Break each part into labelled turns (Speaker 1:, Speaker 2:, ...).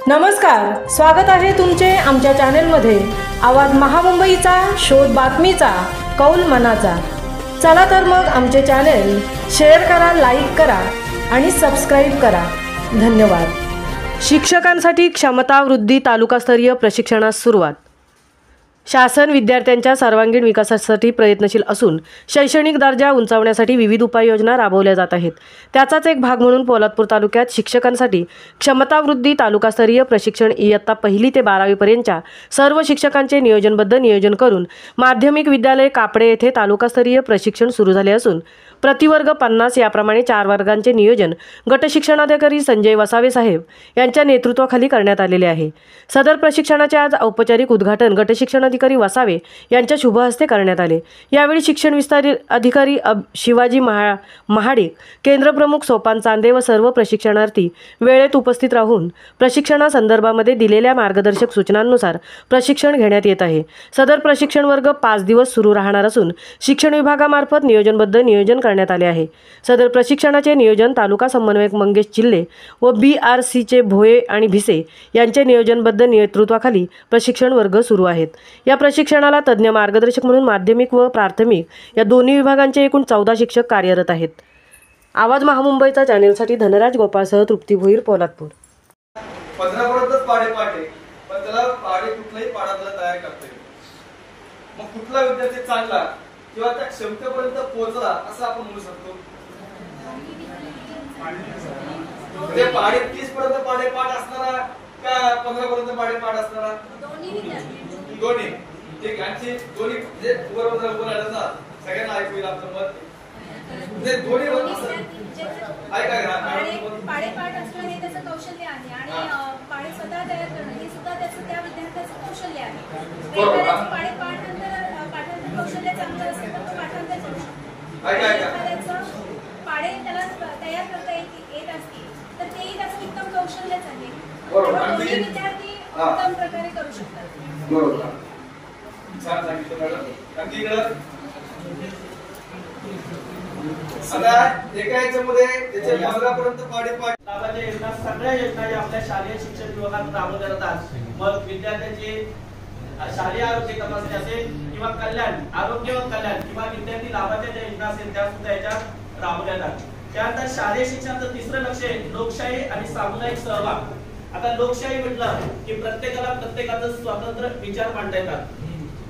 Speaker 1: नमस्कार, स्वागत आहे तुमचे आमच्या चॅनेलमध्ये। आवाज महामुंबईचा, शोध बातमीचा, कौल मनाचा। चला तर मग आमचे चॅनेल शेअर करा, लाईक करा आणि सबस्क्राईब करा। धन्यवाद। शिक्षकांसाठी क्षमता वृद्धी तालुकास्तरीय प्रशिक्षणास सुरुवात। शासन विद्यार्थ्यांच्या सर्वांगीण विकासासाठी प्रयत्नशील असून शैक्षणिक दर्जा उंचावण्यासाठी विविध उपाययोजना राबवल्या जात आहेत। त्याचाच एक भाग म्हणून पोलादपूर तालुक्यात शिक्षकांसाठी क्षमता वृद्धी तालुकास्तरीय प्रशिक्षण इयत्ता 1ली ते 12वी पर्यंतच्या सर्व शिक्षकांचे नियोजन करून माध्यमिक विद्यालय कापडे येथे तालुकास्तरीय प्रशिक्षण सुरू झाले असून प्रतिवर्ग 50 याप्रमाणे 4 वर्गांचे नियोजन गट शिक्षणाधिकारी संजय वसावे साहेब यांच्या नेतृत्वाखाली करण्यात आलेले आहे। सदर प्रशिक्षणाचे आज औपचारिक उद्घाटन गट शिक्षणाधिकारी वसावे यांच्या शुभ हस्ते करण्यात आले। यावेळी शिक्षण विस्तार अधिकारी शिवाजी महाडिक, केंद्र प्रमुख सोपान चांदे व सर्व प्रशिक्षणार्थी वेळेत उपस्थित राहून प्रशिक्षणासंदर्भामध्ये दिलेल्या मार्गदर्शक सूचनांनुसार प्रशिक्षण घेण्यात येत आहे। सदर प्रशिक्षण वर्ग 5 दिवस सुरू राहणार असून शिक्षण विभागामार्फत नियोजन करण्यात आले आहे। सदर प्रशिक्षणाचे नियोजन तालुका समन्वयक मंगेश चिल्ले व BRCचे भोये आणि भिसे यांच्या नियोजनबद्ध नेतृत्वाखाली प्रशिक्षण वर्ग सुरू आहेत। या प्रशिक्षणाला तज्ञ मार्गदर्शक म्हणून माध्यमिक व प्राथमिक या दोन्ही विभागांचे एकूण 14 शिक्षक कार्यरत आहेत। आवाज महामुंबईचा चॅनेलसाठी धनराज गोपाळसह तृप्ती भोईर, पोलादपूर।
Speaker 2: 15 पर्यंत पाडे पण त्याला पाडे कुठलाही पाडाला तयार करता येईल। मग कुठला विद्यार्थी चांगला किंवा त्या क्षमतेपर्यंत पोहोचला असं आपण म्हणू शकतो। ते पाडे 30 पर्यंत पाठ असणारा का 15 पर्यंत पाठ असणारा? दोन्ही ठीक आहे। दोन्ही जे उभं राहिलं सगळ्यांना ऐकू येईल आपलं मत। ते दोन्ही ऐका
Speaker 3: पाठ असणं हे त्याचं कौशल्य आहे आणि पाढे स्वतः तयार करणं हे सुद्धा त्याचं त्या विद्यार्थ्याचं कौशल्य आहे। पाठांतर कौशल्य चांगलं असेल तर तो पाठांतर करू शकतो। पाढे त्याला तयार करता येत असतील तर तेही त्याचं उत्तम कौशल्यच आहे। दोन्ही विद्यार्थी उत्तम प्रकारे करू शकतात।
Speaker 2: बरोबर, छान सांगितलं मॅडम। आणखी आता एका याच्यामध्ये त्याचे 15 पर्यंत पाठ
Speaker 4: लाभाच्या योजना सगळ्या योजना ज्या आपल्या शालेय शिक्षण विभागात राबवल्या जातात, मग विद्यार्थ्यांचे शालेय आरोग्य तपासणी असेल किंवा कल्याण आरोग्य व कल्याण किंवा विद्यार्थी लाभाच्या ज्या योजना असेल त्या सुद्धा याच्यात राबवल्या जातात। त्यानंतर शालेय शिक्षणाचं तिसरं लक्ष आहे लोकशाही आणि सामुदायिक सहभाग। आता लोकशाही म्हटलं की प्रत्येकाचं स्वतंत्र विचार मांडता येतात,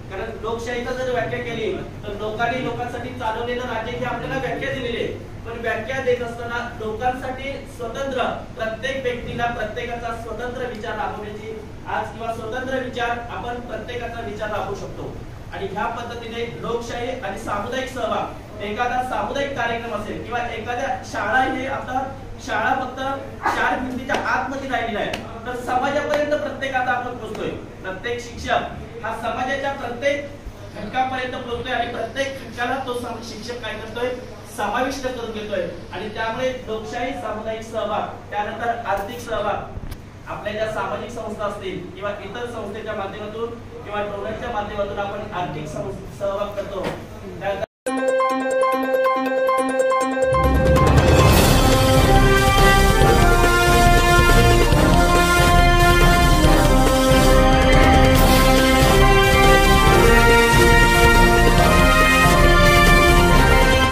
Speaker 4: कारण लोकशाहीचा जर व्याख्या केली तर लोकांनी लोकांसाठी चालवलेलं राज्य ही आपल्याला व्याख्या दिलेली आहे। पण व्याख्या देत असताना लोकांसाठी स्वतंत्र प्रत्येक व्यक्तीला प्रत्येकाचा स्वतंत्र विचार राबवण्याची आज किंवा स्वतंत्र विचार आपण प्रत्येकाचा विचार राबवू शकतो। आणि ह्या पद्धतीने लोकशाही आणि सामुदायिक सहभाग, एखादा सामुदायिक कार्यक्रम असेल किंवा एखाद्या शाळा हे आता शाळा फक्त 4 भिंतीच्या आतमध्ये राहिलेली आहे, तर समाजापर्यंत प्रत्येकाचा आपण पोहोचतोय। प्रत्येक शिक्षक हा समाजाच्या प्रत्येक घटकापर्यंत पोहोचतोय आणि प्रत्येक घटकाला तो शिक्षक काय करतोय, समाविष्ट करून घेतोय। आणि त्यामुळे लोकशाही, सामुदायिक सहभाग, त्यानंतर आर्थिक सहभाग, आपल्या ज्या सामाजिक संस्था असतील किंवा इतर संस्थेच्या माध्यमातून किंवा डोनरच्या माध्यमातून आपण आर्थिक सहभाग करतो। त्यानंतर